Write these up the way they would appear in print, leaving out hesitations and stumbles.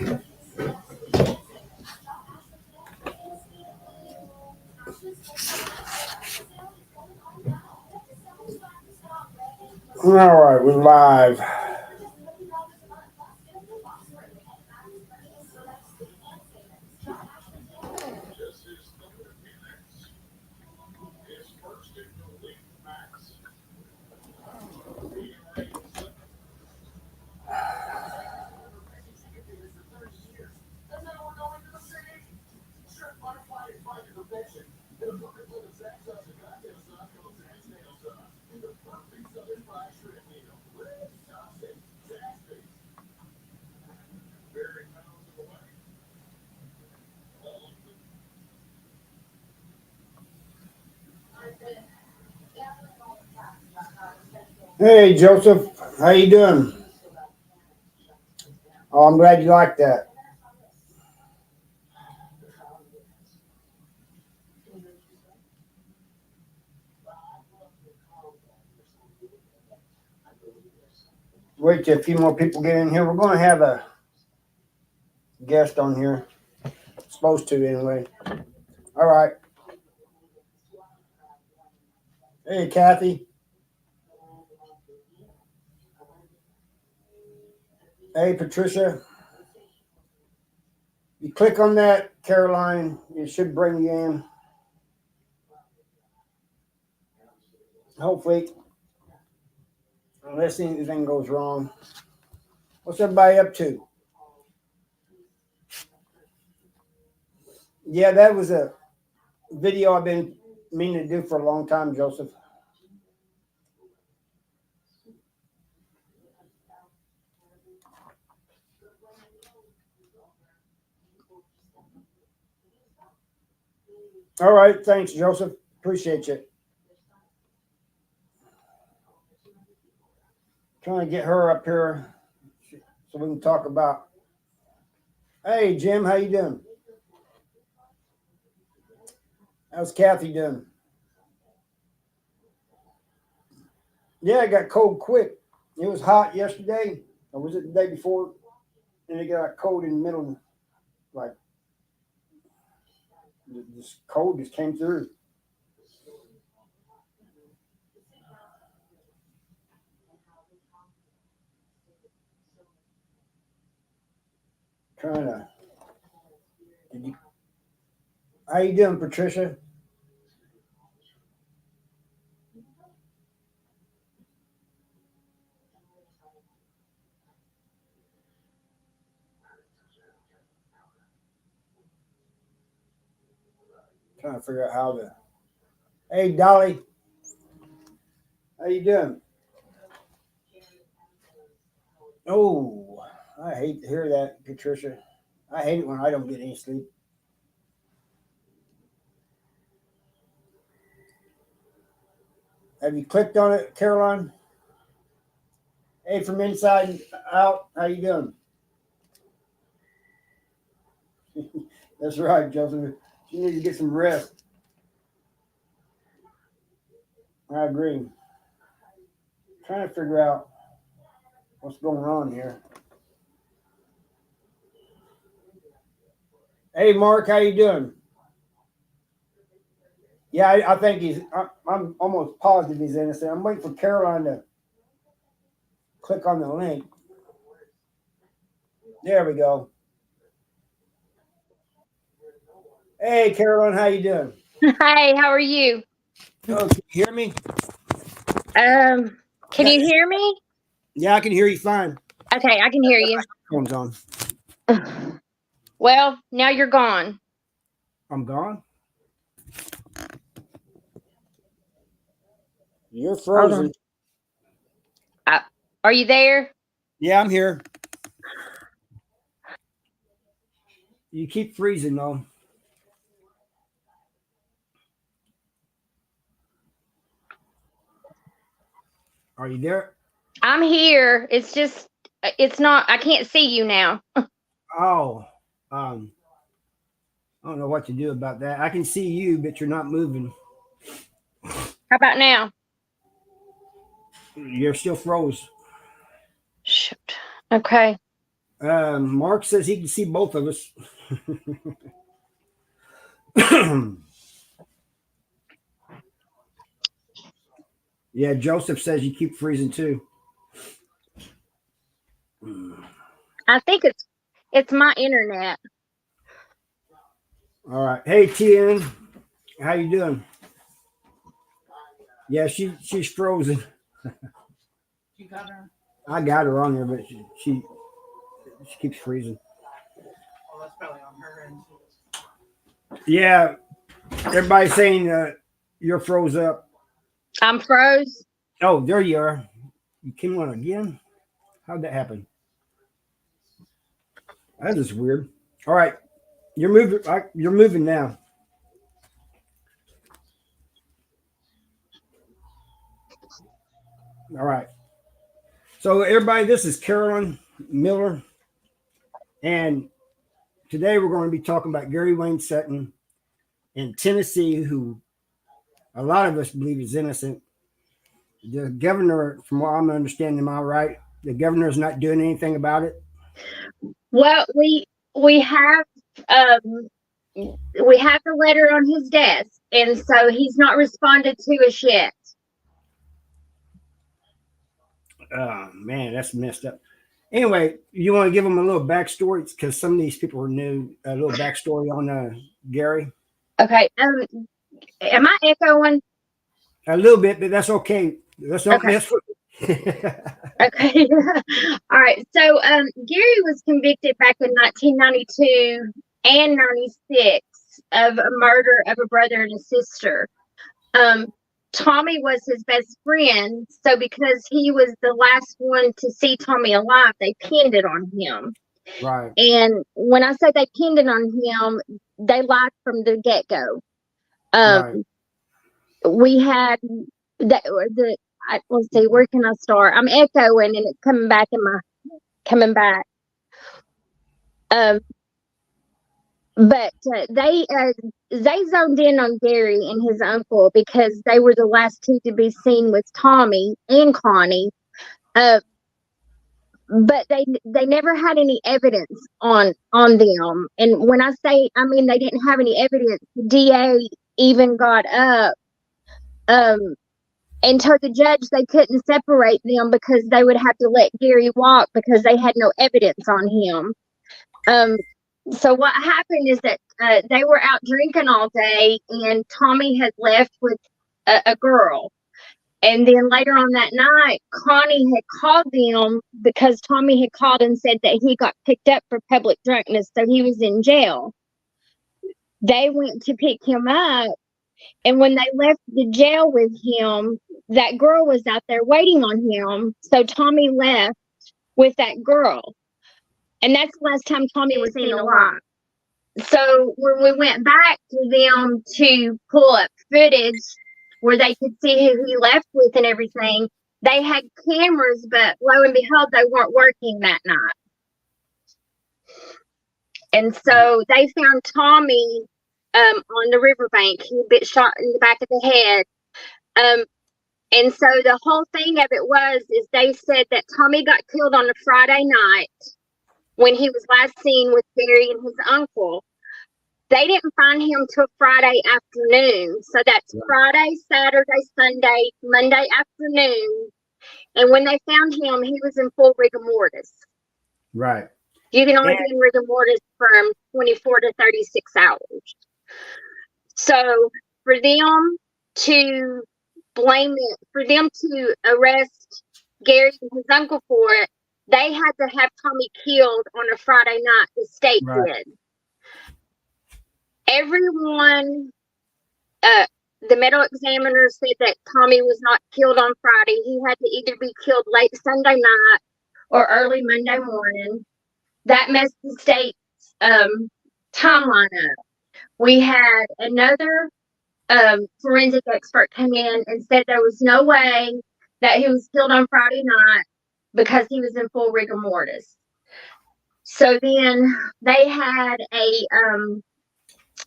All right, we're live. Hey, Joseph, how you doing? Oh, I'm glad you like that. Wait till a few more people get in here. We're going to have a guest on here. Supposed to, anyway. All right. Hey, Kathy. Hey, Patricia. You click on that, Caroline. It should bring you in. Hopefully, unless anything goes wrong. What's everybody up to? Yeah, that was a video I've been meaning to do for a long time, Joseph. All right, thanks, Joseph. Appreciate you. Trying to get her up here so we can talk about. Hey, Jim, how you doing? How's Kathy doing? Yeah, it got cold quick. It was hot yesterday, or was it the day before? And it got cold in the middle, like this cold just came through. Trying to. Did you? How you doing, Patricia? Trying to figure out how to. Hey, Dolly, how you doing? Oh, I hate to hear that, Patricia. I hate it when I don't get any sleep. Have you clicked on it, Caroline? Hey, from inside out, how you doing? That's right, Joseph. You need to get some rest. I agree. Trying to figure out what's going on here. Hey, Mark, how you doing? Yeah, I think he's. I'm almost positive he's innocent. I'm waiting for Caroline to click on the link. There we go. Hey, Caroline, how you doing? Hi, how are you? Oh, can you hear me? Can you hear me? Yeah, I can hear you fine. Okay, I can hear you. Phone's on. Well, now you're gone. I'm gone. You're frozen. Are you there? Yeah, I'm here. You keep freezing though. Are you there? I'm here. It's just, it's not, I can't see you now. Oh, I don't know what to do about that. I can see you, but you're not moving. How about now? You're still froze. Shoot. Okay. Mark says he can see both of us. Yeah, Joseph says you keep freezing too. I think it's my internet. All right. Hey, TN, how you doing? Yeah, she's frozen. You got her? I got her on here, but she keeps freezing. Oh, that's probably on her end. Yeah, everybody's saying you're froze up. I'm froze. Oh, there you are. You came on again? How'd that happen? That is weird. All right, you're moving. You're moving now. All right. So everybody, this is Carolyn Miller, and today we're going to be talking about Gary Wayne Sutton in Tennessee, who a lot of us believe is innocent. The governor, from what I'm understanding, am I right? The governor is not doing anything about it. Well, we have um we have the letter on his desk, and so he's not responded to us yet. Oh man, that's messed up. Anyway, you want to give them a little backstory because some of these people are new. A little backstory on Gary. Okay. Am I echoing? A little bit, but that's okay. Let's not Okay. mess with Okay. All right. So Gary was convicted back in 1992 and 96 of a murder of a brother and a sister. Tommy was his best friend, so because he was the last one to see Tommy alive, they pinned it on him. Right. And when I say they pinned it on him, they lied from the get-go. Right. We had let's see, where can I start? I'm echoing and it's coming back. But they zoned in on Gary and his uncle because they were the last two to be seen with Tommy and Connie. But they never had any evidence on them. And when I say, I mean, they didn't have any evidence. The DA even got up and told the judge they couldn't separate them because they would have to let Gary walk because they had no evidence on him. So what happened is that they were out drinking all day, and Tommy had left with a girl. And then later on that night, Connie had called them because Tommy had called and said that he got picked up for public drunkenness, so he was in jail. They went to pick him up, and when they left the jail with him, that girl was out there waiting on him. So Tommy left with that girl. And that's the last time Tommy was seen alive. So when we went back to them to pull up footage where they could see who he left with and everything, they had cameras, but lo and behold, they weren't working that night. And so they found Tommy on the riverbank. He had been shot in the back of the head. And so the whole thing of it is they said that Tommy got killed on a Friday night when he was last seen with Gary and his uncle. They didn't find him till Friday afternoon. So that's Friday, Saturday, Sunday, Monday afternoon. And when they found him, he was in full rigor mortis. Right. You can only be in rigor mortis from 24 to 36 hours. So for them to blame it, for them to arrest Gary and his uncle for it, they had to have Tommy killed on a Friday night. The state did. Everyone, the medical examiner said that Tommy was not killed on Friday. He had to either be killed late Sunday night or early Monday morning. That messed the state's timeline up. We had another forensic expert come in and said there was no way that he was killed on Friday night because he was in full rigor mortis. So then they had a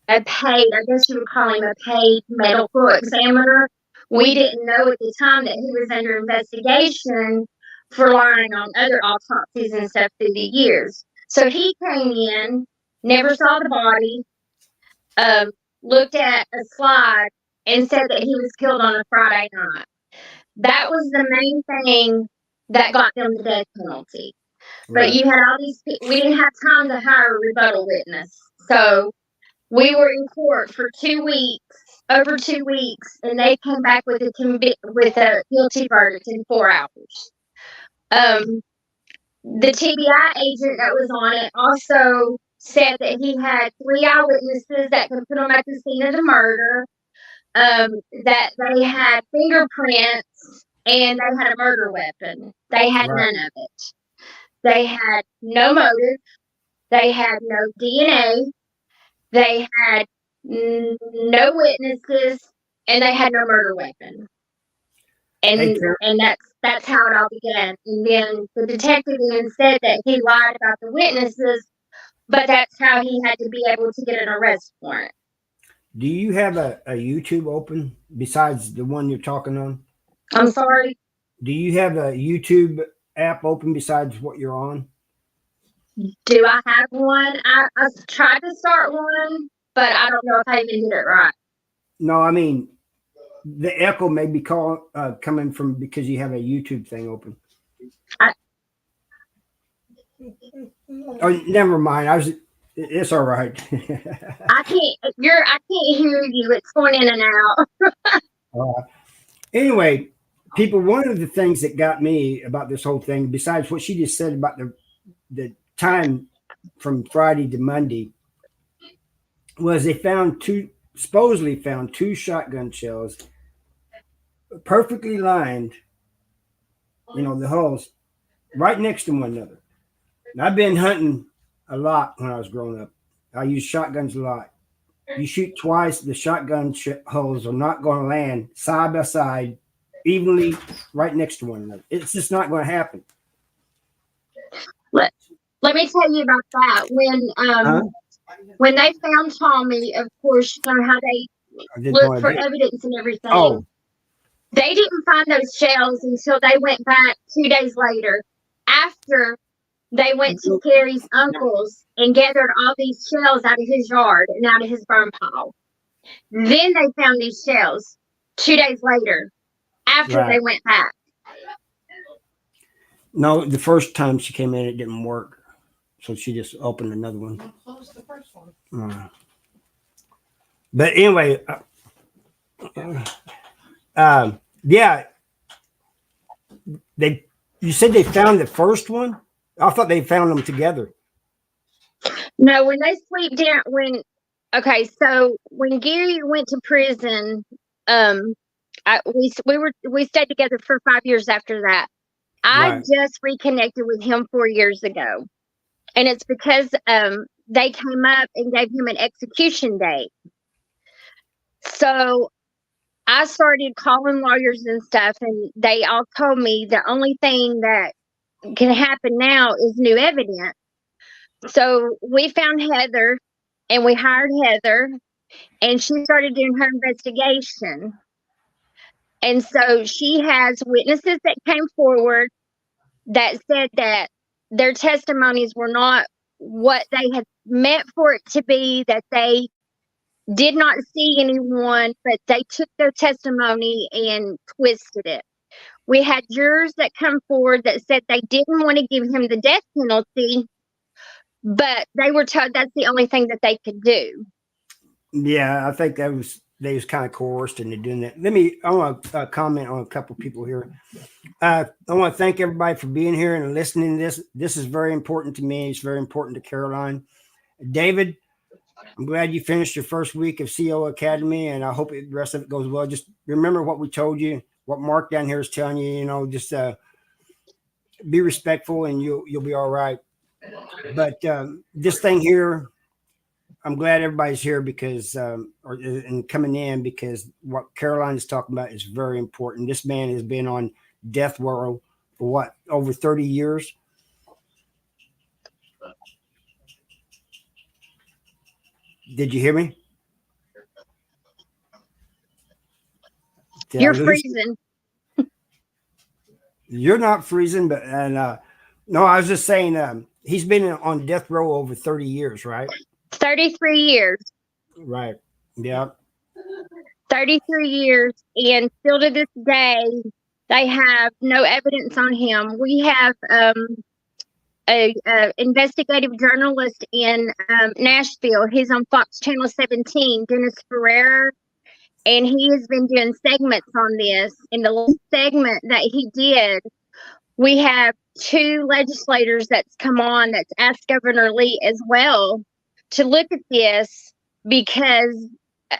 paid, I guess you would call him a paid medical examiner. We didn't know at the time that he was under investigation for lying on other autopsies and stuff through the years. So he came in, never saw the body, looked at a slide and said that he was killed on a Friday night. That was the main thing that got them the death penalty. But you had all these people, we didn't have time to hire a rebuttal witness. So we were in court for 2 weeks, over 2 weeks, and they came back with a guilty verdict in 4 hours. The TBI agent that was on it also said that he had 3 eyewitnesses that could put him at the scene of the murder, that they had fingerprints, and they had a murder weapon. They had none of it. They had no motive. They had no DNA. They had no witnesses, and they had no murder weapon. And that's how it all began. And then the detective even said that he lied about the witnesses, but that's how he had to be able to get an arrest warrant. Do you have a YouTube open besides the one you're talking on? I'm sorry? Do you have a YouTube app open besides what you're on? Do I have one? I tried to start one, but I don't know if I even did it right. No, I mean, the echo may be coming from because you have a YouTube thing open. Oh, never mind. It's all right. I can't hear you. It's going in and out. Anyway, people, one of the things that got me about this whole thing, besides what she just said about the time from Friday to Monday, was they supposedly found 2 shotgun shells perfectly lined, the holes right next to one another. And I've been hunting a lot when I was growing up. I used shotguns a lot. You shoot twice, the shotgun holes are not going to land side by side, evenly right next to one another. It's just not going to happen. Let me tell you about that. When they found Tommy, of course, you know how they look for evidence and everything. Oh. They didn't find those shells until they went back 2 days later, after they went to Gary's uncle's and gathered all these shells out of his yard and out of his burn pile. Then they found these shells 2 days later, after they went back. No, the first time she came in, it didn't work. So she just opened another one. Close the first one. But anyway, yeah. You said they found the first one? I thought they found them together. No, when they sweep down, so when Gary went to prison, we stayed together for 5 years after that. I just reconnected with him 4 years ago. And it's because they came up and gave him an execution date. So I started calling lawyers and stuff, and they all told me the only thing that can happen now is new evidence. So we found Heather, and we hired Heather, and she started doing her investigation. And so she has witnesses that came forward that said that their testimonies were not what they had meant for it to be, that they did not see anyone, but they took their testimony and twisted it. We had jurors that come forward that said they didn't want to give him the death penalty, but they were told that's the only thing that they could do. Yeah, I think they was kind of coerced into doing that. I want to comment on a couple of people here. I want to thank everybody for being here and listening to this. This is very important to me. It's very important to Caroline. David, I'm glad you finished your first week of CO Academy, and I hope the rest of it goes well. Just remember what we told you, what Mark down here is telling you, just be respectful and you'll be all right. But this thing here, I'm glad everybody's here because and coming in, because what Caroline is talking about is very important. This man has been on death row for over 30 years. Did you hear me? You're freezing. You're not freezing, but no, I was just saying he's been on death row over 30 years, right? 33 years. Right. Yeah. 33 years, and still to this day, they have no evidence on him. We have a investigative journalist in Nashville. He's on Fox Channel 17, Dennis Ferrer, and he has been doing segments on this. In the last segment that he did, we have two legislators that's come on that's asked Governor Lee as well to look at this because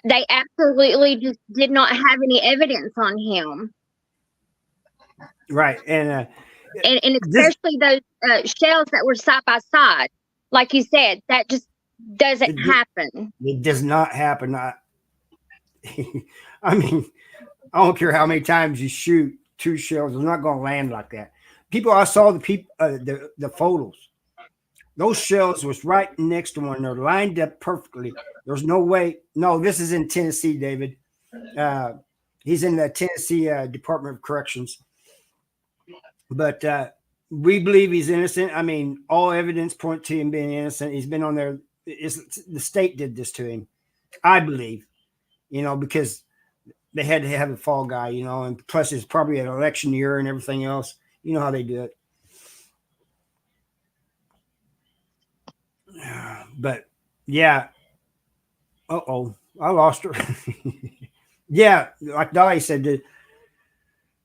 they absolutely just did not have any evidence on him. Right. And especially those shells that were side by side. Like you said, that just doesn't happen. It does not happen. I mean, I don't care how many times you shoot two shells, it's not going to land like that. I saw the photos. Those shells was right next to one another, lined up perfectly. There's no way. No, this is in Tennessee, David. He's in the Tennessee Department of Corrections. But we believe he's innocent. I mean, all evidence point to him being innocent. He's been on there. The state did this to him, I believe, because they had to have a fall guy, and plus it's probably an election year and everything else. You know how they do it. But yeah. I lost her. Yeah, like Dolly said,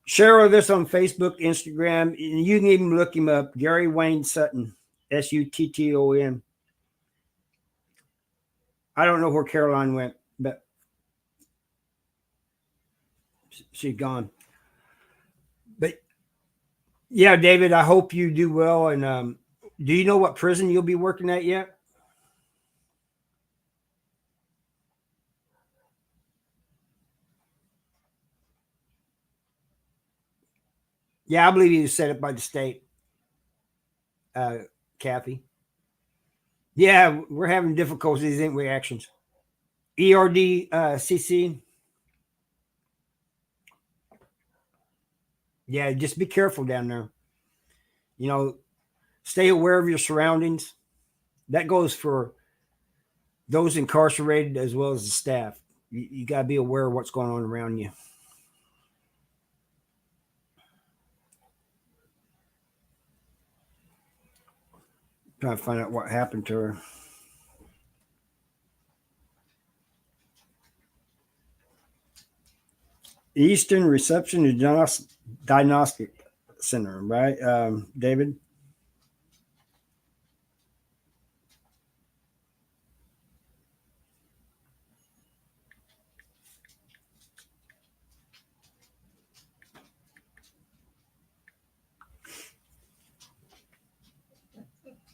share this on Facebook, Instagram, and you can even look him up, Gary Wayne Sutton, Sutton. I don't know where Carolyn went, but she's gone. But yeah, David, I hope you do well. And do you know what prison you'll be working at yet? Yeah, I believe he was set up by the state, Kathy. Yeah, we're having difficulties in reactions. ERDCC. Yeah, just be careful down there. Stay aware of your surroundings. That goes for those incarcerated as well as the staff. You got to be aware of what's going on around you. Trying to find out what happened to her. Eastern Reception and Diagnostic Center, right, David?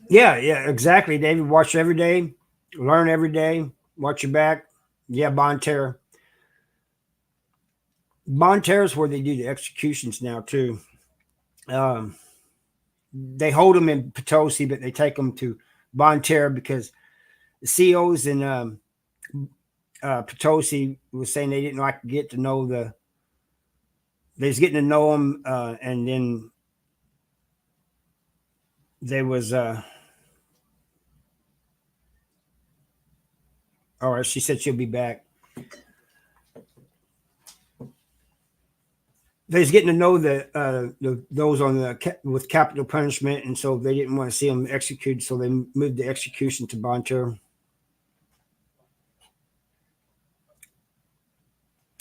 Yeah, exactly, David. Watch every day, learn every day, watch your back. Yeah, Bonne Terre. Bonne Terre is where they do the executions now, too. They hold them in Potosi, but they take them to Bonne Terre because the COs in Potosi was saying they didn't like to get to know they was getting to know them, and then there was all right, she said she'll be back. They was getting to know those on with capital punishment, and so they didn't want to see them executed, so they moved the execution to Bonne Terre.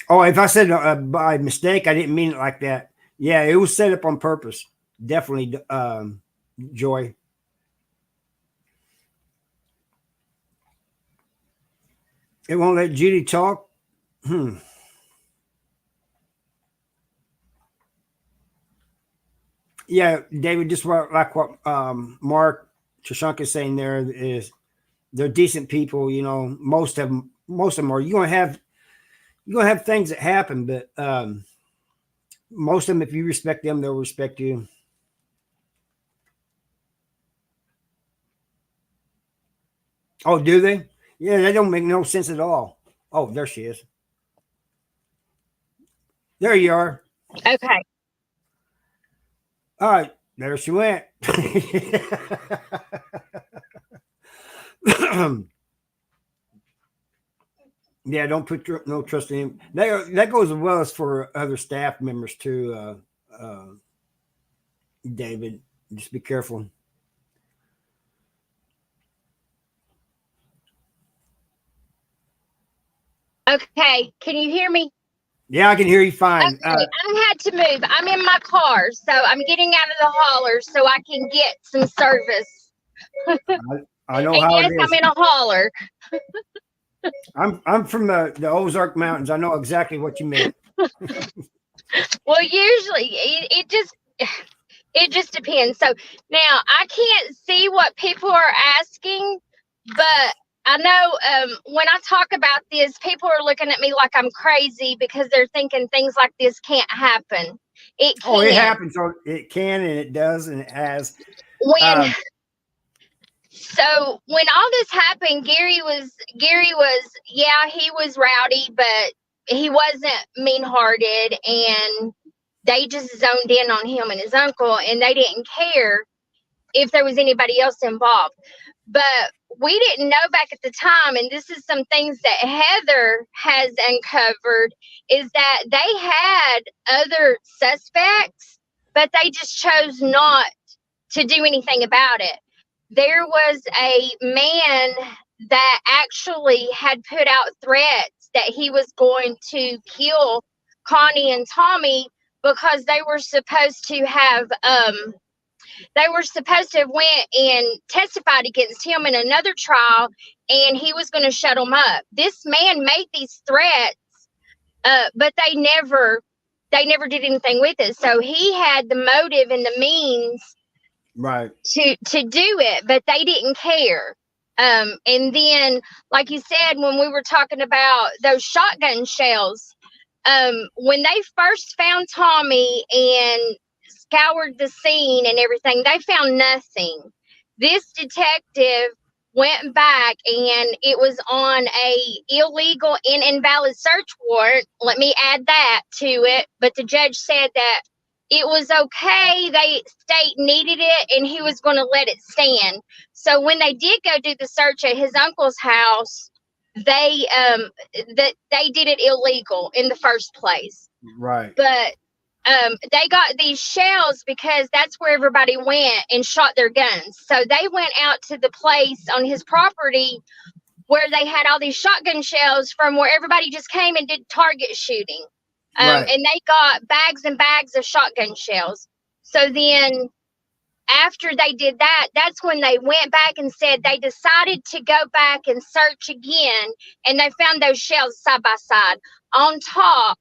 Oh, if I said by mistake, I didn't mean it like that. Yeah, it was set up on purpose. Definitely, Joy. It won't let Judy talk. Yeah, David, just like what Mark Trishunk is saying there is they're decent people, most of them are. You're gonna have things that happen, but most of them, if you respect them, they'll respect you. Oh, do they? Yeah, that don't make no sense at all. Oh, there she is. There you are. Okay. All right, there she went. Yeah, don't put no trust in him. That goes as well as for other staff members too. David, just be careful. Okay, can you hear me? Yeah, I can hear you fine. Okay, I had to move. I'm in my car, so I'm getting out of the holler so I can get some service. I know And how yes, it I'm is. in a holler. I'm from the Ozark Mountains. I know exactly what you meant. Well, usually it just depends. So now I can't see what people are asking, but I know when I talk about this, people are looking at me like I'm crazy because they're thinking things like this can't happen. It Oh, it can. happens. So it can, and it does, and it has. When So when all this happened, Gary was yeah, he was rowdy, but he wasn't mean-hearted, and they just zoned in on him and his uncle, and they didn't care if there was anybody else involved. But we didn't know back at the time, and this is some things that Heather has uncovered, is that they had other suspects, but they just chose not to do anything about it. There was a man that actually had put out threats that he was going to kill Connie and Tommy because they were supposed to have went and testified against him in another trial, and he was going to shut them up. This man made these threats, but they never did anything with it. So he had the motive and the means Right. to do it, but they didn't care. And then, like you said, when we were talking about those shotgun shells, when they first found Tommy and scoured the scene and everything, they found nothing. This detective went back, and it was on a illegal and invalid search warrant. Let me add that to it. But the judge said that it was okay. The state needed it, and he was going to let it stand. So when they did go do the search at his uncle's house, they they did it illegal in the first place. Right. But they got these shells because that's where everybody went and shot their guns. So they went out to the place on his property where they had all these shotgun shells from where everybody just came and did target shooting. Right. And they got bags and bags of shotgun shells. So then after they did that, that's when they went back and said they decided to go back and search again. And they found those shells side by side on top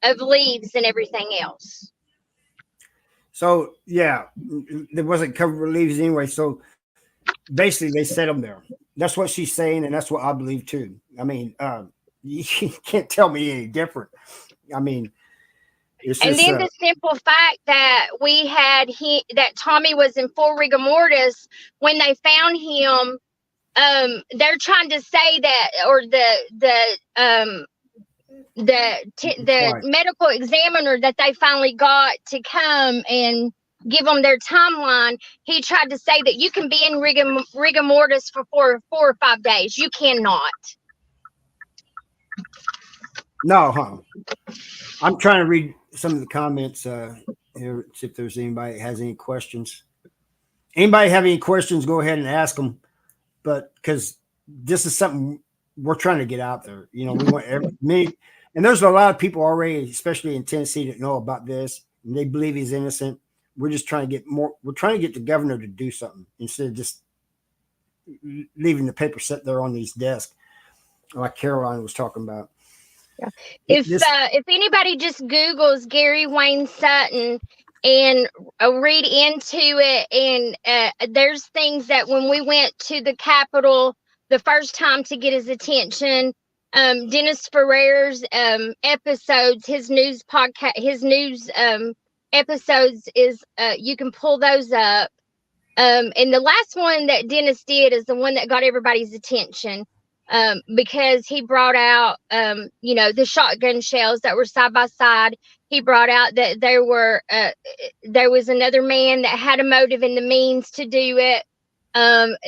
of leaves and everything else. So yeah, there wasn't covered with leaves anyway. So basically, they set them there. That's what she's saying, and that's what I believe too. I mean, you can't tell me any different. I mean, it's And just, then the simple fact that that Tommy was in full rigor mortis when they found him. They're trying to say that, or the medical examiner that they finally got to come and give them their timeline, he tried to say that you can be in rigor mortis for 4 or 5 days. You cannot. no, huh? I'm trying to read some of the comments here, see if there's anybody that has any questions. Anybody have any questions? Go ahead and ask them. But because this is something we're trying to get out there, you know, we want me. And there's a lot of people already, especially in Tennessee, that know about this, and they believe he's innocent. We're just trying to get more. We're trying to get the governor to do something instead of just leaving the paper set there on these desks, like Carolyn was talking about. Yeah. If anybody just Googles Gary Wayne Sutton and read into it, and there's things that when we went to the Capitol the first time to get his attention, Dennis Ferrer's episodes, his news podcast, his news episodes is you can pull those up. And the last one that Dennis did is the one that got everybody's attention. because he brought out, the shotgun shells that were side by side. He brought out that there was another man that had a motive and the means to do it.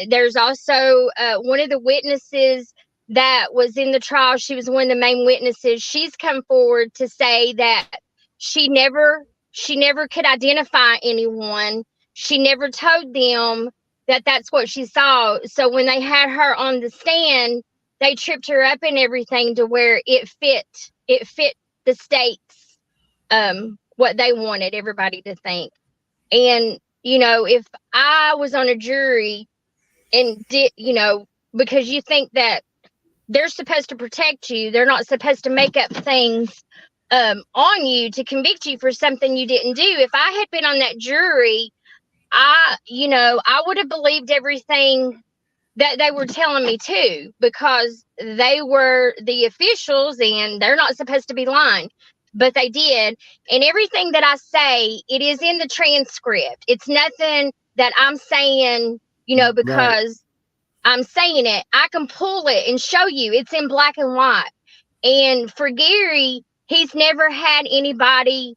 There's also one of the witnesses that was in the trial. She was one of the main witnesses. She's come forward to say that she never could identify anyone. She never told them that that's what she saw. So when they had her on the stand, they tripped her up and everything to where it fit the state's what they wanted everybody to think. And if I was on a jury and did, because you think that they're supposed to protect you, they're not supposed to make up things on you to convict you for something you didn't do. If I had been on that jury, I would have believed everything that they were telling me too, because they were the officials and they're not supposed to be lying, but they did. And everything that I say, it is in the transcript. It's nothing that I'm saying, because I'm saying it. I can pull it and show you. It's in black and white. And for Gary, he's never had anybody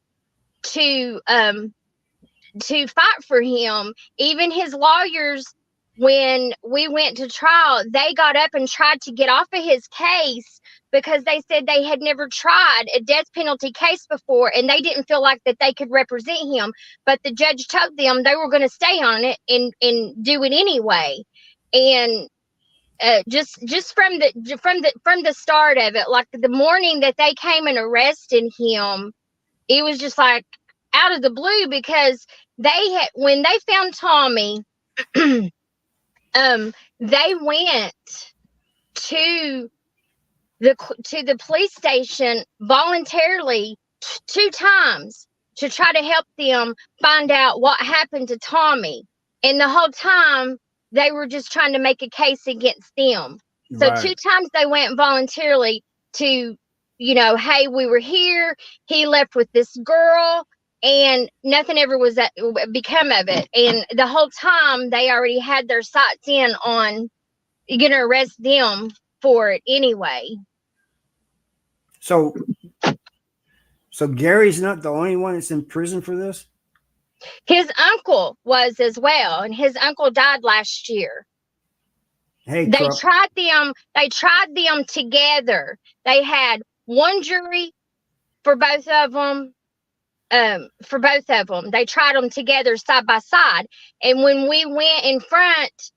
to fight for him. Even his lawyers, when we went to trial, they got up and tried to get off of his case because they said they had never tried a death penalty case before and they didn't feel like that they could represent him. But the judge told them they were going to stay on it and do it anyway. And just from the start of it, like the morning that they came and arrested him, it was just like out of the blue, because when they found Tommy, they went to the police station voluntarily 2 times to try to help them find out what happened to Tommy. And the whole time they were just trying to make a case against them. So Right. 2 times they went voluntarily to, hey, we were here. He left with this girl. And nothing ever was become of it. And the whole time they already had their sights in on going to arrest them for it anyway. So Gary's not the only one that's in prison for this? His uncle was as well, and his uncle died last year. Hey, They tried them together. They had one jury for both of them. They tried them together side by side. And when we went in front,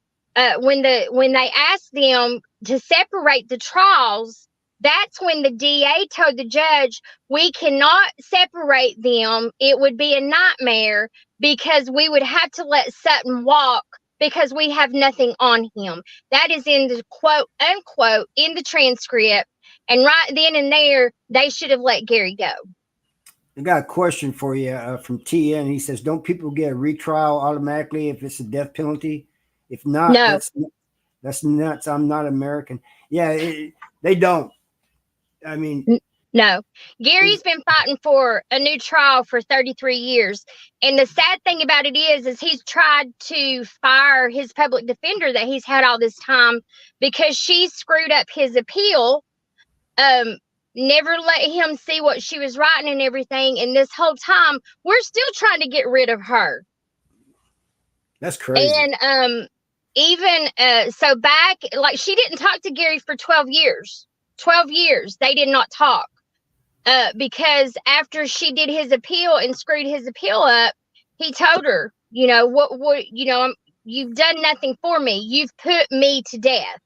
when they asked them to separate the trials, that's when the DA told the judge, we cannot separate them. It would be a nightmare because we would have to let Sutton walk because we have nothing on him. That is in the quote unquote in the transcript. And right then and there, they should have let Gary go. I got a question for you from TN. He says, don't people get a retrial automatically if it's a death penalty? If not, No. That's nuts. I'm not American. Yeah, they don't. I mean, no. Gary's been fighting for a new trial for 33 years. And the sad thing about it is he's tried to fire his public defender that he's had all this time because she screwed up his appeal. Never let him see what she was writing and everything. And this whole time, we're still trying to get rid of her. That's crazy. And so back, like, she didn't talk to Gary for 12 years. 12 years they did not talk because after she did his appeal and screwed his appeal up, he told her, you've done nothing for me. You've put me to death.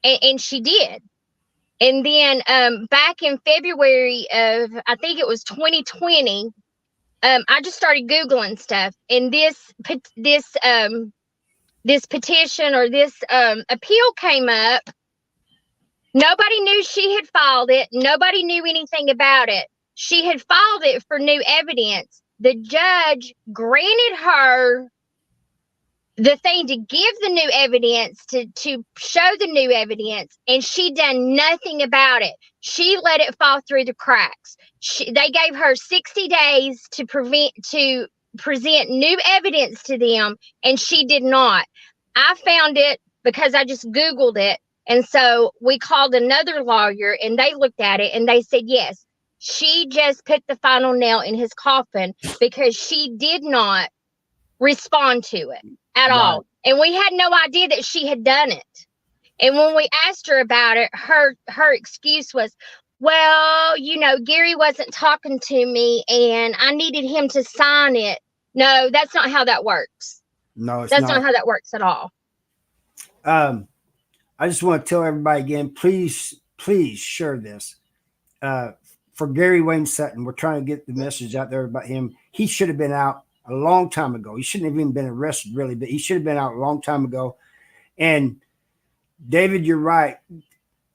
And she did. And then back in February of, I think it was 2020, I just started Googling stuff. And this petition or this appeal came up. Nobody knew she had filed it. Nobody knew anything about it. She had filed it for new evidence. The judge granted her the thing to give the new evidence, to show the new evidence, and she done nothing about it. She let it fall through the cracks. They gave her 60 days to present new evidence to them, and she did not. I found it because I just Googled it. And so we called another lawyer and they looked at it and they said, yes, she just put the final nail in his coffin because she did not respond to it at Right. all. And we had no idea that she had done it. And when we asked her about it, her excuse was, well, Gary wasn't talking to me and I needed him to sign it. No, that's not how that works. No, it's That's not. not how that works at all. I just want to tell everybody again, please share this. For Gary Wayne Sutton, we're trying to get the message out there about him. He should have been out a long time ago. He shouldn't have even been arrested, really, but he should have been out a long time ago. And David, you're right.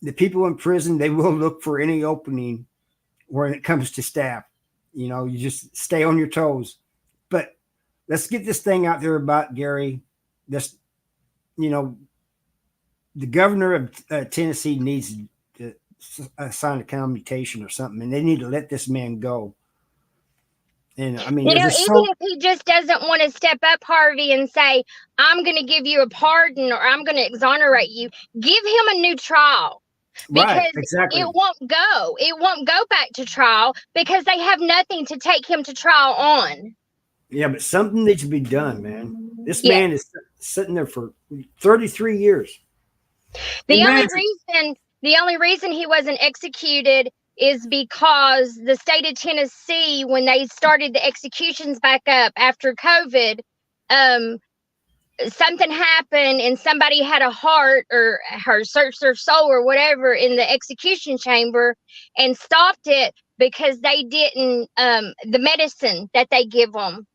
The people in prison, they will look for any opening when it comes to staff. You just stay on your toes. But let's get this thing out there about Gary. This, the governor of Tennessee needs to sign a commutation or something, and they need to let this man go. And I mean, even if he just doesn't want to step up, Harvey, and say, I'm going to give you a pardon or I'm going to exonerate you, give him a new trial. Because right, exactly. it won't go back to trial because they have nothing to take him to trial on. Yeah, but something needs to be done, man. This man is sitting there for 33 years. The only reason he wasn't executed is because the state of Tennessee, when they started the executions back up after COVID, something happened and somebody had a heart or searched their soul or whatever in the execution chamber and stopped it because they didn't, the medicine that they give them,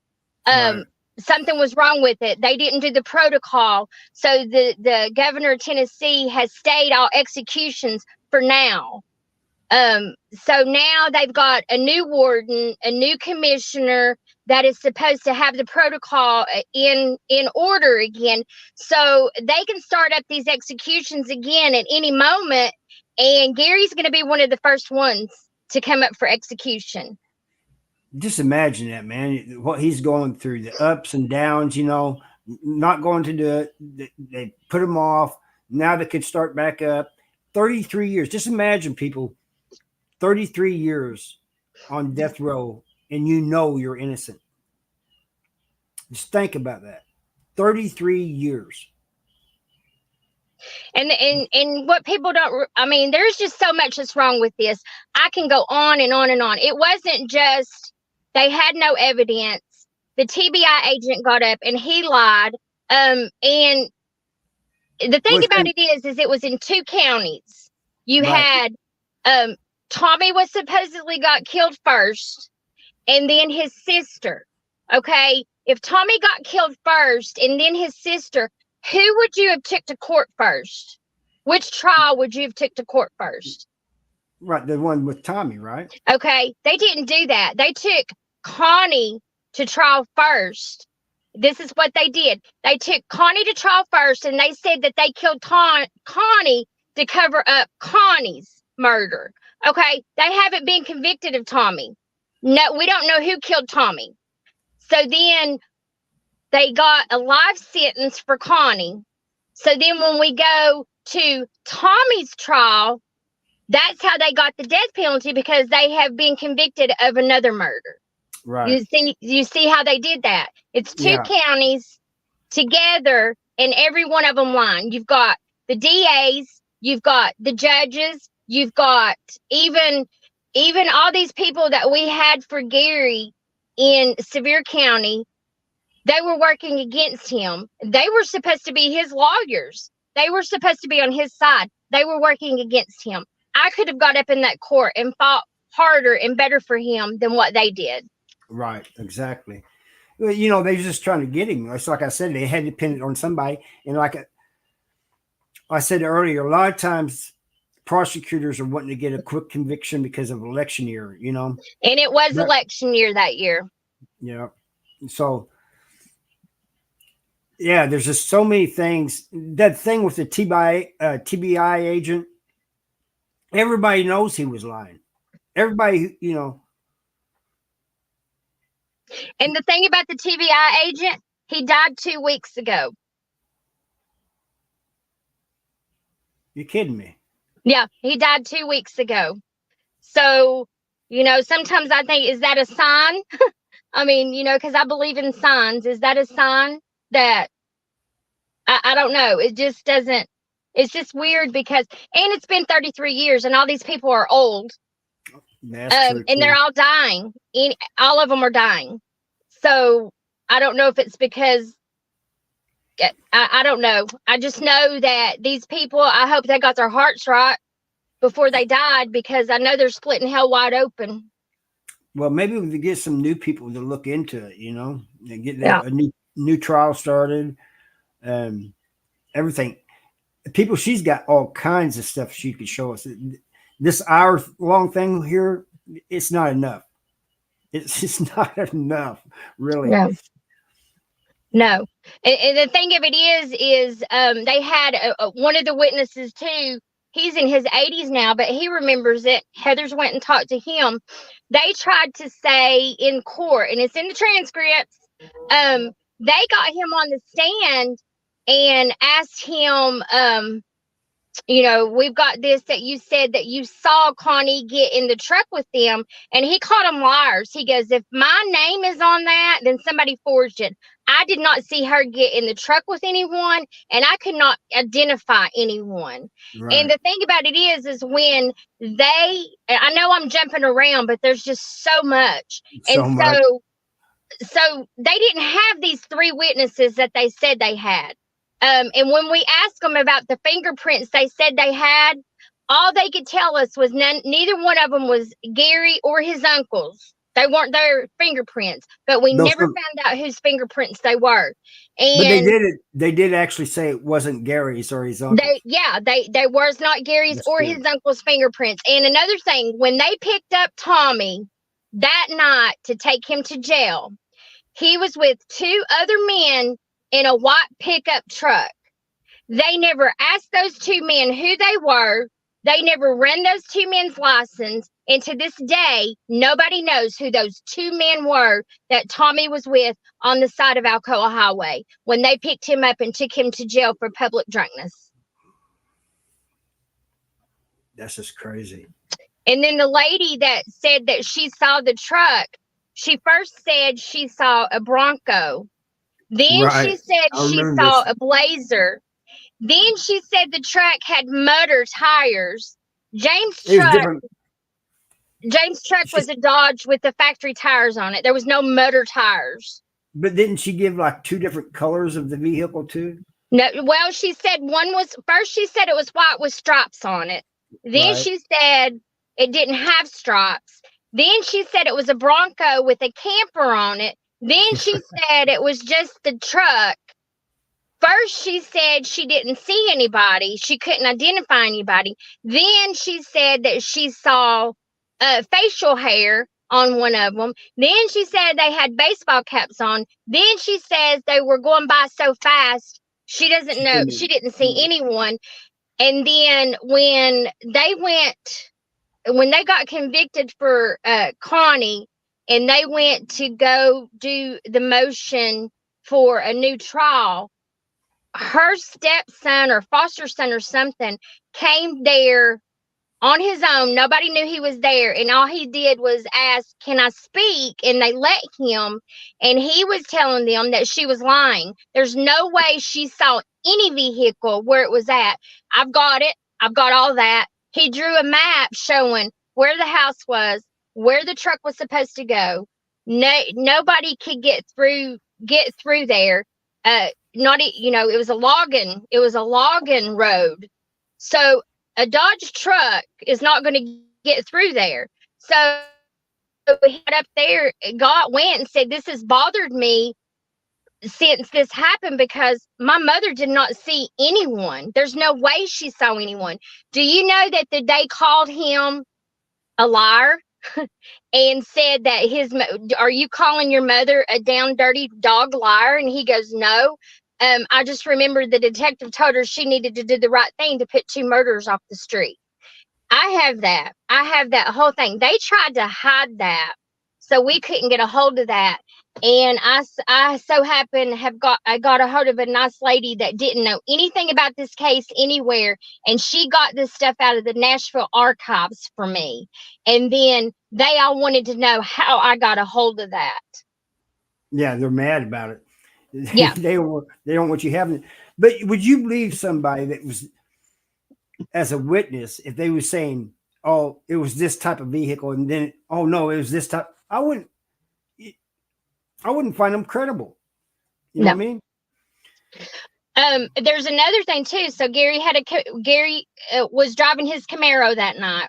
Right. something was wrong with it. They didn't do the protocol. So the governor of Tennessee has stayed all executions for now. So now they've got a new warden, a new commissioner that is supposed to have the protocol in order again. So they can start up these executions again at any moment. And Gary's going to be one of the first ones to come up for execution. Just imagine that, man, what he's going through, the ups and downs, not going to do it. They put him off. Now they could start back up. 33 years. Just imagine, people, 33 years on death row, and you're innocent. Just think about that. 33 years. And what people don't, there's just so much that's wrong with this. I can go on and on and on. It wasn't just they had no evidence. The TBI agent got up and he lied. And the thing about it is it was in 2 counties. You had Tommy was supposedly got killed first, and then his sister. Okay, if Tommy got killed first and then his sister, who would you have took to court first? Which trial would you have took to court first? Right, the one with Tommy, right? Okay, they didn't do that. They took Connie to trial first. This is what they did. They took Connie to trial first, and they said that they killed Connie to cover up Connie's murder. Okay, they haven't been convicted of Tommy. No, we don't know who killed Tommy. So then they got a life sentence for Connie. So then when we go to Tommy's trial, that's how they got the death penalty, because they have been convicted of another murder. Right. You see how they did that? It's 2 counties together, and every one of them lying. You've got the DAs, you've got the judges, you've got even all these people that we had for Gary in Sevier County. They were working against him. They were supposed to be his lawyers. They were supposed to be on his side. They were working against him. I could have got up in that court and fought harder and better for him than what they did. Right, exactly. They're just trying to get him. It's like I said, they had to pin it on somebody. And like I said earlier, a lot of times prosecutors are wanting to get a quick conviction because of election year, And it was election year that year. Yeah. So, yeah, there's just so many things. That thing with the TBI agent, everybody knows he was lying. Everybody, And the thing about the TBI agent, he died 2 weeks ago. You're kidding me. Yeah, he died 2 weeks ago. So, sometimes I think, is that a sign? I mean, because I believe in signs. Is that a sign that I don't know? It just doesn't. It's just weird because, and it's been 33 years, and all these people are old, That's true. and they're all dying. All of them are dying. So I don't know if it's because I don't know. I just know that these people, I hope they got their hearts right before they died, because I know they're splitting hell wide open. Well, maybe we could get some new people to look into it, and get Yeah. a new trial started. Everything. People, she's got all kinds of stuff she could show us. This hour-long thing here, it's not enough. It's just not enough, really. Yeah. No. And the thing of it is they had one of the witnesses too. He's in his 80s now, but he remembers it. Heather's went and talked to him. They tried to say in court, and it's in the transcripts, they got him on the stand and asked him, we've got this, that you said that you saw Connie get in the truck with them, and he called them liars. He goes, if my name is on that, then somebody forged it. I did not see her get in the truck with anyone, and I could not identify anyone. Right. And the thing about it is when I know I'm jumping around, but there's just so much. So they didn't have these 3 witnesses that they said they had. And when we asked them about the fingerprints they said they had, all they could tell us was neither one of them was Gary or his uncle's. They weren't their fingerprints, but we never found out whose fingerprints they were. And but they did actually say it wasn't Gary's or his uncle's. They was not Gary's That's or good. his uncle's fingerprints. And another thing, when they picked up Tommy that night to take him to jail, he was with 2 other men in a white pickup truck. They never asked those 2 men who they were. They never ran those 2 men's license. And to this day, nobody knows who those 2 men were that Tommy was with on the side of Alcoa Highway when they picked him up and took him to jail for public drunkenness. That's just crazy. And then the lady that said that she saw the truck, she first said she saw a Bronco. Then Right. she said I she remember saw this. a Blazer. Then she said the truck had motor tires. James' It was truck different. Was a Dodge with the factory tires on it. There was no motor tires. But didn't she give like 2 different colors of the vehicle too? No, well, she said she said it was white with stripes on it. Then Right. she said it didn't have stripes. Then she said it was a Bronco with a camper on it. Then she said it was just the truck. First, she said she didn't see anybody. She couldn't identify anybody. Then she said that she saw facial hair on one of them. Then she said they had baseball caps on. Then she says they were going by so fast, she doesn't know. She didn't see anyone. And then when they got convicted for Connie, and they went to go do the motion for a new trial, her stepson or foster son or something came there on his own. Nobody knew he was there. And all he did was ask, can I speak? And they let him. And he was telling them that she was lying. There's no way she saw any vehicle where it was at. I've got it. I've got all that. He drew a map showing where the house was, where the truck was supposed to go. Nobody could get through there. It was a logging road. So a Dodge truck is not going to get through there. So we got up there, went and said, this has bothered me since this happened, because my mother did not see anyone. There's no way she saw anyone. Do you know that they called him a liar and said that are you calling your mother a down dirty dog liar? And he goes, no. I just remembered the detective told her she needed to do the right thing to put 2 murders off the street. I have that whole thing. They tried to hide that So we couldn't get a hold of that. And I so happen I got a hold of a nice lady that didn't know anything about this case anywhere, and she got this stuff out of the Nashville archives for me. And then they all wanted to know how I got a hold of that. Yeah, they're mad about it. Yeah. They don't want you having it. But would you believe somebody that was as a witness if they were saying, "Oh, it was this type of vehicle," and then, "Oh no, it was this type"? I wouldn't find them credible. You know what I mean? There's another thing too. So Gary was driving his Camaro that night.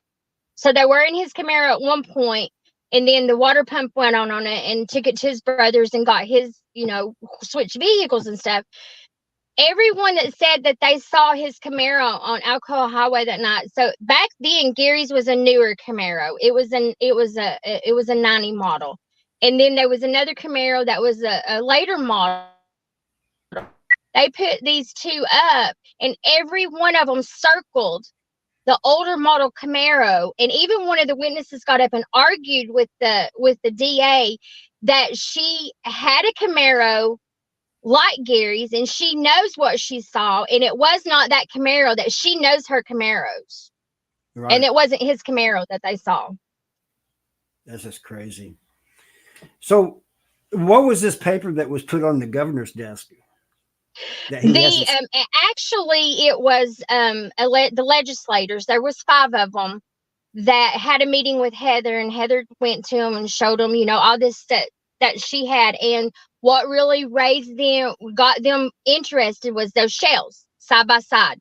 So they were in his Camaro at one point, and then the water pump went on it and took it to his brother's and got his, switched vehicles and stuff. Everyone that said that they saw his Camaro on Alcoa Highway that night. So back then, Gary's was a newer Camaro. It was a 90 model, and then there was another Camaro that was a later model. They put these two up, and every one of them circled the older model Camaro. And even one of the witnesses got up and argued with the DA that she had a Camaro like Gary's, and she knows what she saw, and it was not that Camaro, that she knows her Camaros. Right. And it wasn't his Camaro that they saw. That's just crazy. So what was this paper that was put on the governor's desk? Actually, it was the legislators. There was 5 of them that had a meeting with Heather, and Heather went to them and showed them, all this stuff that she had. And what really got them interested was those shells side by side.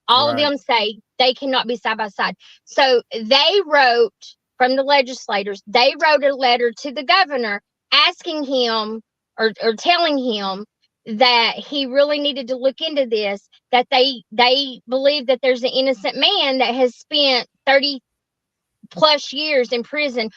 All of them say they cannot be side by side. So they wrote, from the legislators, they wrote a letter to the governor asking him or telling him that he really needed to look into this, that they believe that there's an innocent man that has spent 30 plus years in prison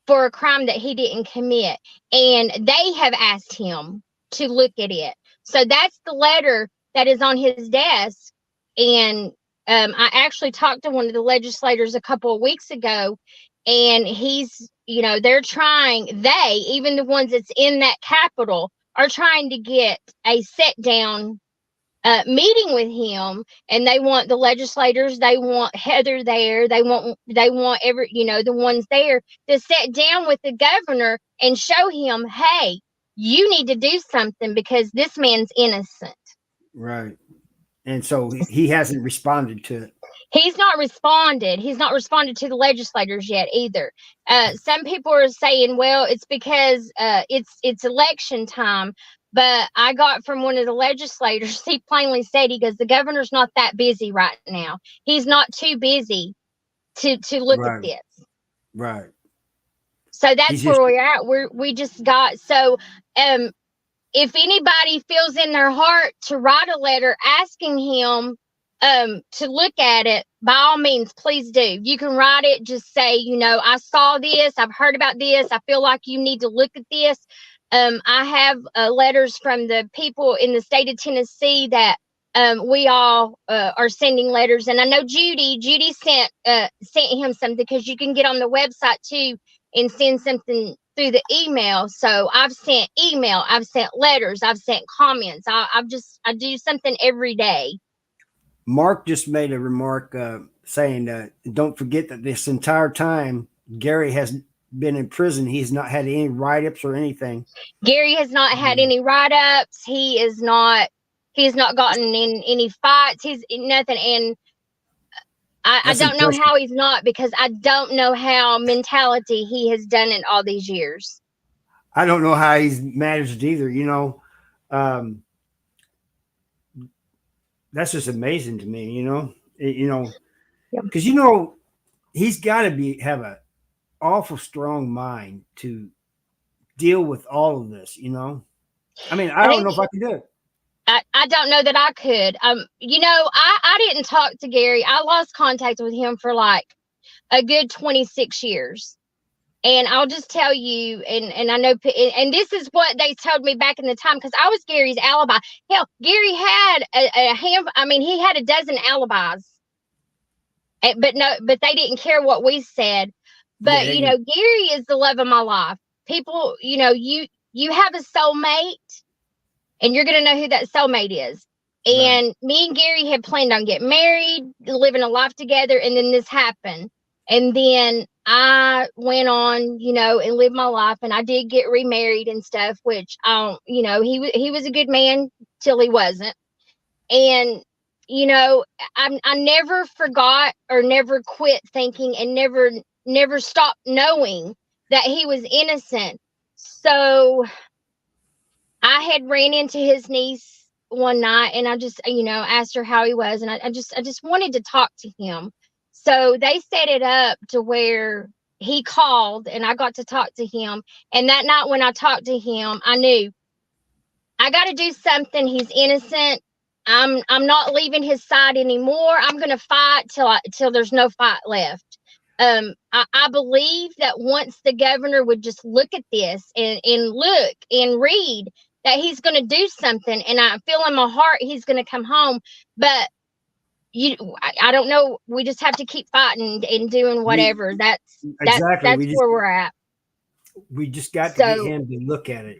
for a crime that he didn't commit. And they have asked him to look at it. So that's the letter that is on his desk. And I actually talked to one of the legislators a couple of weeks ago, and he's, they're trying, even the ones that's in that Capitol, are trying to get a sit down meeting with him, and they want the legislators, they want Heather there, they want the ones there to sit down with the governor and show him, hey, you need to do something because this man's innocent. Right. And so he hasn't responded to it. He's not responded to the legislators yet either. Some people are saying, well, it's because it's election time. But I got from one of the legislators, he plainly said, he goes, the governor's not that busy right now. He's not too busy to look at this. Right. So that's where we're at. We just got, so if anybody feels in their heart to write a letter asking him to look at it, by all means, please do. You can write it, just say, I saw this, I've heard about this, I feel like you need to look at this. I have letters from the people in the state of Tennessee that we all are sending letters. And I know Judy sent him something, because you can get on the website too and send something through the email. So I've sent email, I've sent letters, I've sent comments. I do something every day. Mark just made a remark saying, don't forget that this entire time Gary has been in prison. He's not had any write-ups or anything. Gary has not had any write-ups. He has not gotten in any fights. He's nothing. And I don't know how he's not, because I don't know how mentality he has done in all these years. I don't know how he's managed either. That's just amazing to me, because, he's got to have a awful strong mind to deal with all of this. I mean, I don't know if I can do it. I don't know that I could. I didn't talk to Gary. I lost contact with him for like a good 26 years. And I'll just tell you, and I know, and this is what they told me back in the time, because I was Gary's alibi. Hell, Gary had he had a dozen alibis, but they didn't care what we said. But Yeah, Gary is the love of my life. People, you have a soulmate, and you're gonna know who that soulmate is. right. And me and Gary had planned on getting married, living a life together, and then this happened. And then I went on, and lived my life, and I did get remarried and stuff, which he was a good man till he wasn't. And I never forgot or never quit thinking, and never stopped knowing that he was innocent. So I had ran into his niece one night, and I just, asked her how he was, and I just wanted to talk to him. So they set it up to where he called, and I got to talk to him. And that night when I talked to him, I knew I got to do something. He's innocent. I'm not leaving his side anymore. I'm going to fight till there's no fight left. I believe that once the governor would just look at this and look and read, that he's going to do something. And I feel in my heart he's going to come home. But I don't know. We just have to keep fighting and doing whatever. That's Exactly. where we're at. We just got to get him to look at it,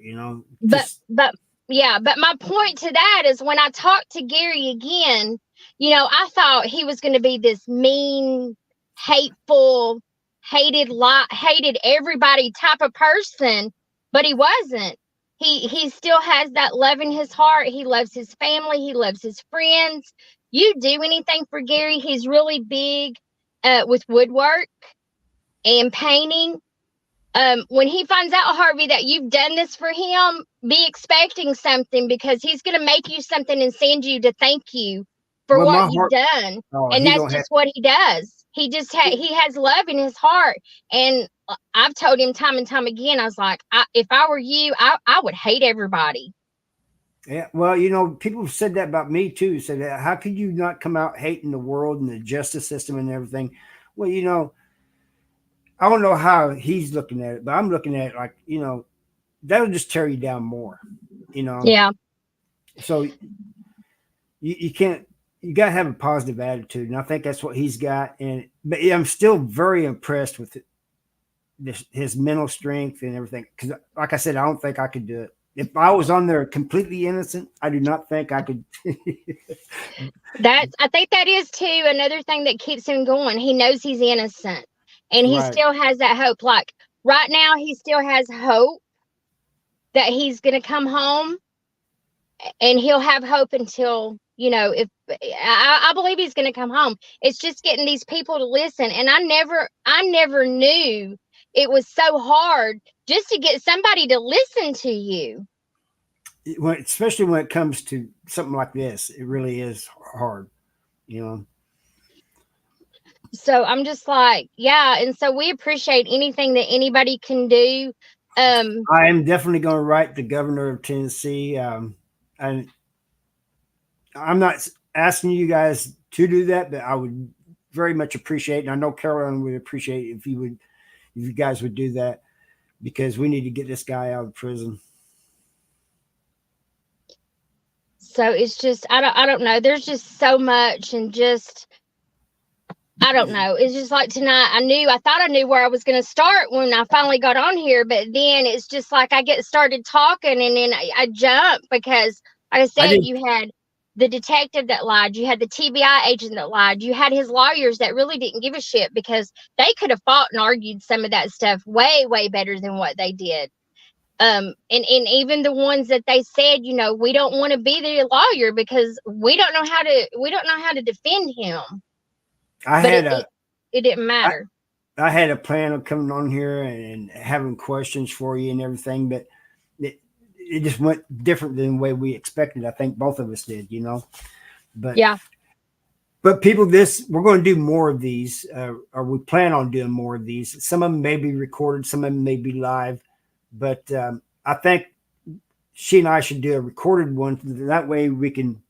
But my point to that is, when I talked to Gary again, I thought he was going to be this mean, hateful, hated everybody type of person, but he wasn't. He still has that love in his heart. He loves his family. He loves his friends. You do anything for Gary. He's really big with woodwork and painting. When he finds out, Harvey, that you've done this for him, be expecting something, because he's going to make you something and send you to thank you for Well, my what you've heart, done. oh, And he that's don't have, just what he does. He has love in his heart. And I've told him time and time again, I was like, if I were you, I would hate everybody. yeah. Well, people have said that about me too. Said, how could you not come out hating the world and the justice system and everything? Well, I don't know how he's looking at it, but I'm looking at it like, that'll just tear you down more, Yeah. So you can't, you got to have a positive attitude. And I think that's what he's got. But I'm still very impressed with his mental strength and everything. Cause like I said, I don't think I could do it. If I was on there completely innocent, I do not think I could. I think that is too another thing that keeps him going. He knows he's innocent, and he Right. still has that hope. Like right now, he still has hope that he's going to come home, and he'll have hope until, if I believe he's going to come home. It's just getting these people to listen. And I never knew it was so hard just to get somebody to listen to you. Especially when it comes to something like this, it really is hard, So I'm just like, yeah. And so we appreciate anything that anybody can do. I am definitely going to write the governor of Tennessee. And I'm not asking you guys to do that, but I would very much appreciate, and I know Carolyn would appreciate if you guys would do that, because we need to get this guy out of prison. So it's just, I don't know. There's just so much, and just, I don't know. It's just like tonight, I thought I knew where I was going to start when I finally got on here, but then it's just like I get started talking, and then I jump, because like I said, you had the detective that lied, you had the TBI agent that lied, you had his lawyers that really didn't give a shit, because they could have fought and argued some of that stuff way, way better than what they did. And even the ones that they said, we don't want to be the lawyer because we don't know how to defend him. It didn't matter. I had a plan of coming on here and having questions for you and everything, but it just went different than the way we expected. I think both of us did, but yeah. But people, we're going to do more of these, or we plan on doing more of these. Some of them may be recorded, some of them may be live, but I think she and I should do a recorded one. That way we can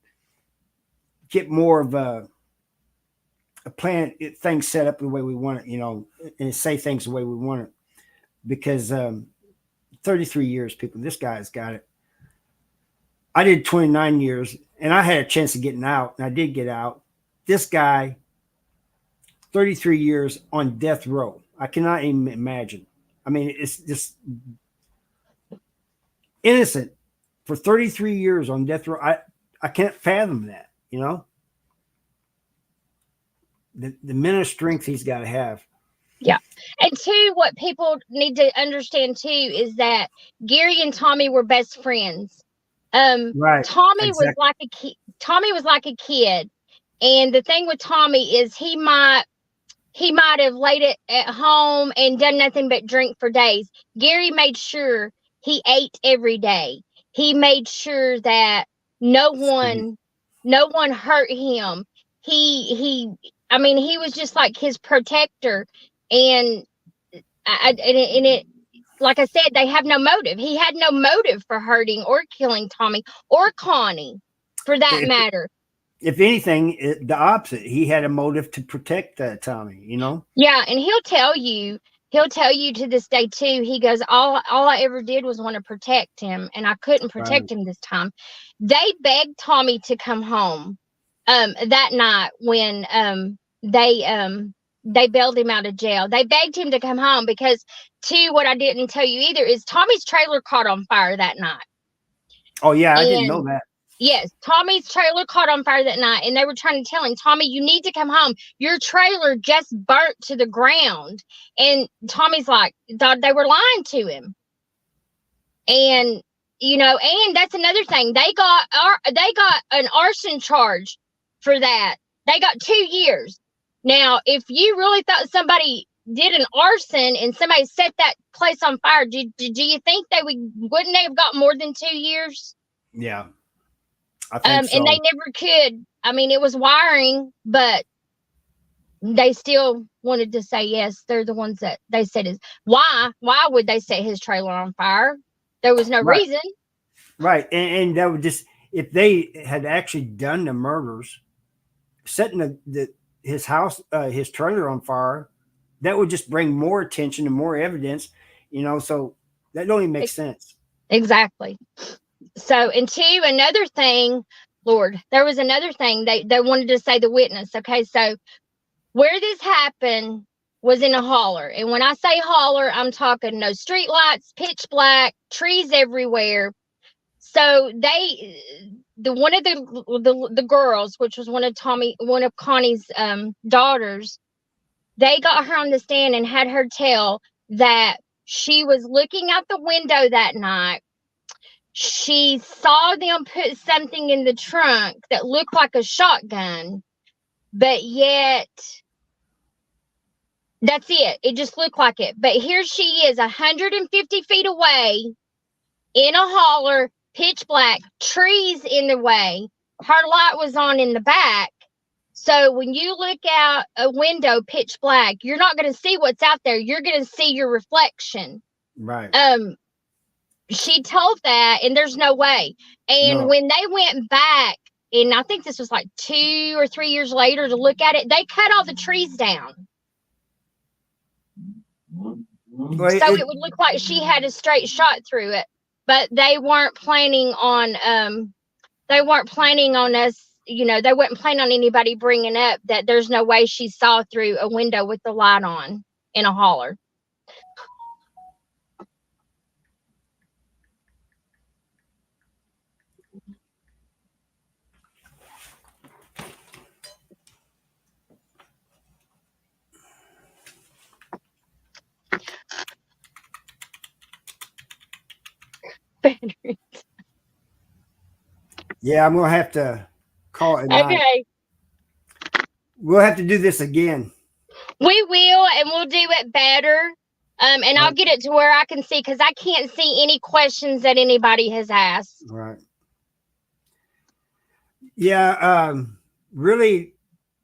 get more of a plan, things set up the way we want it, and say things the way we want it. Because 33 years, people, this guy's got it. I did 29 years, and I had a chance of getting out, and I did get out. This guy 33 years on death row. I cannot even imagine. I mean, it's just innocent for 33 years on death row. I can't fathom that, you know? The mental strength he's got to have. Yeah. And two, what people need to understand too is that Gary and Tommy were best friends. Right. Tommy was Exactly. like a kid. Tommy was like a kid. And the thing with Tommy is he might have laid it at home and done nothing but drink for days. Gary made sure he ate every day. He made sure that no one hurt him. I mean, he was just like his protector. And it, like I said, they have no motive. He had no motive for hurting or killing Tommy or Connie, for that matter. If anything, the opposite. He had a motive to protect Tommy, you know? Yeah, and he'll tell you to this day too. He goes, all I ever did was want to protect him, and I couldn't protect him this time. They begged Tommy to come home that night when they bailed him out of jail. They begged him to come home because, too, what I didn't tell you either is Tommy's trailer caught on fire that night. Oh yeah, I didn't know that. Yes, Tommy's trailer caught on fire that night, and they were trying to tell him, Tommy, you need to come home. Your trailer just burnt to the ground. And Tommy's like, they were lying to him. And, you know, and that's another thing. They got an arson charge for that. They got 2 years. Now, if you really thought somebody did an arson and somebody set that place on fire, do you think wouldn't they have got more than 2 years? Yeah. I think so. And they never could. I mean, it was wiring, but they still wanted to say yes. They're the ones that they said is why would they set his trailer on fire? There was no reason. Right. And that would just, if they had actually done the murders, setting his house, his trailer on fire, that would just bring more attention and more evidence, you know, so that don't even make sense. Exactly. So, and two, another thing, Lord, there was another thing they wanted to say, the witness. Okay. So where this happened was in a holler. And when I say holler, I'm talking no street lights, pitch black, trees everywhere. So one of the girls, which was one of Connie's daughters, they got her on the stand and had her tell that she was looking out the window that night. She saw them put something in the trunk that looked like a shotgun, but yet that's it. It just looked like it. But here she is 150 feet away in a holler, pitch black, trees in the way. Her light was on in the back. So when you look out a window, pitch black, you're not going to see what's out there. You're going to see your reflection. Right. She told that, and there's no way. And when they went back, and I think this was like 2 or 3 years later to look at it, they cut all the trees down. Well, so it would look like she had a straight shot through it. But they weren't planning on us, you know, they weren't planning on anybody bringing up that there's no way she saw through a window with the light on in a holler. Yeah, I'm gonna have to call it. Okay. We'll have to do this again. We will, and we'll do it better. And I'll get it to where I can see, because I can't see any questions that anybody has asked. Right. Yeah. Really,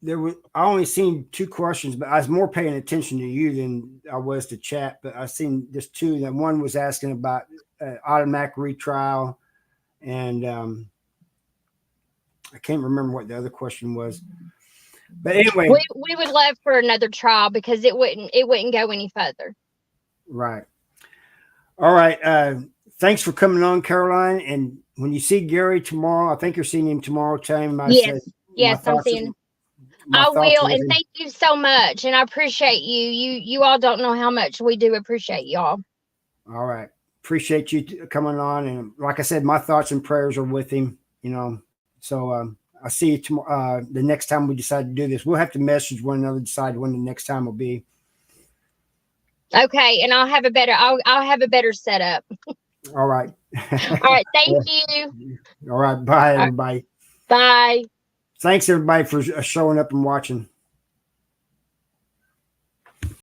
I only seen 2 questions, but I was more paying attention to you than I was to chat. But I seen just 2. That one was asking about automatic retrial, and I can't remember what the other question was. But anyway, we would love for another trial, because it wouldn't go any further. Right. All right. Thanks for coming on, Caroline. And when you see Gary tomorrow, I think you're seeing him tomorrow. Tell him Yes, I'm seeing him. my I thoughts will, with and him. thank you so much. And I appreciate you. You all don't know how much we do appreciate y'all. All right. Appreciate you coming on. And like I said, my thoughts and prayers are with him, you know. So I'll see you tomorrow. The next time we decide to do this, we'll have to message one another, decide when the next time will be. Okay, and I'll have a better setup. All right. All right, thank you. All right. Bye, All right, everybody. bye. Thanks, everybody, for showing up and watching.